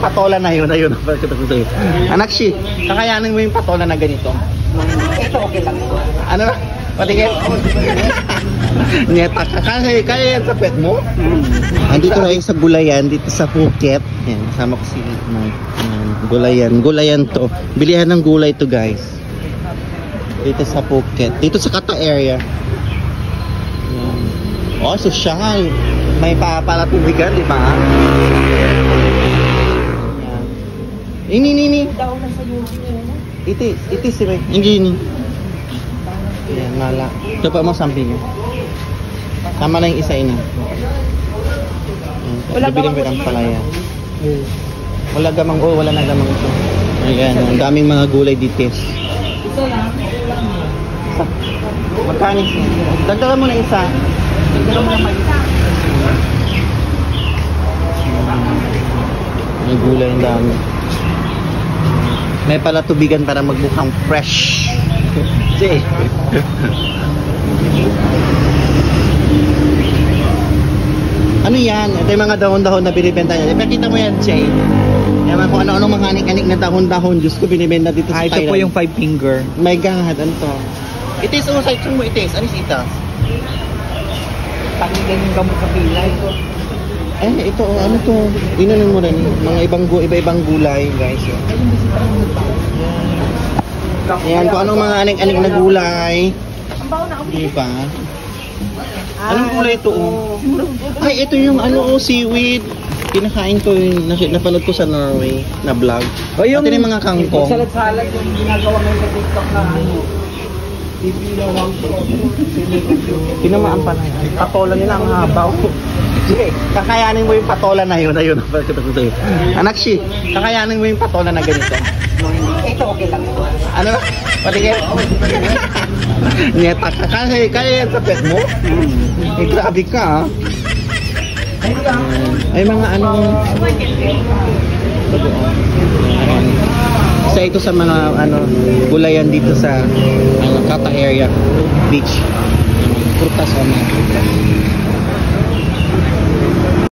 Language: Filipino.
patola na yun. Ayun, anak shi, kakayanin mo yung patola na ganito. Ito okay lang. Ano? Patingin? Nyeta ka. Kaya yan sa pet mo? Andito na yung sa Gulayan, dito sa Phuket. Yan, kasama ko si Gulayan. Gulayan to. Bilihan ng gulay to, guys. Dito sa Phuket. Dito sa Kata area. Yan. Oh, sosyal. May palatubigan, di ba? Yan. Ini. Itis si May. Hindi. Yan, mala. Ito pa mo samping niya. Tama na yung isa ini. Bibiling ko ng palaya. Wala gamang, wala na gamang ito. Ayan, ang daming mga gulay dito. Ito lang. Magkano? Dagdagan mo na isa. Dagdagan mo na isa. May gulay ang dami. May palatubigan para magmukhang fresh. Jay. Ano yan? Ito yung mga dahon-dahon na binibenta niya. Ipakita mo yan, Jay. Ewan kung ano-ano mga anik-anik na dahon-dahon. Diyos ko, binibenta dito sa Thailand. Ito po yung 5 finger. My God, ano to? Itis, sa mo itis. Ano si itas? Pakinggan yung gamot sa pilay. Ito, ano to? Inanin mo rin. Mga iba-ibang gulay, guys. Ayan, kung anong mga anik-anik na gulay. Diba? Anong gulay ito? Ay, ito yung seaweed. Kinakain ko yung napanood ko sa Norway na vlog. O yung mga kangkong. Salad-salad yung ginagawa ngayon sa TikTok na Tinamaan pa na yan. Patola nila ang habaw. Sige, kakayanin mo yung patola na yun. Ayun, anak shi, kakayanin mo yung patola na ganito. Ito okay lang. Ano? Patingin? Nyeta ka. Kaya yan sa pet mo? Grabe ka, ha? Ay, mga isa ito sa mga gulayan dito sa Kata area beach. Prutas o na.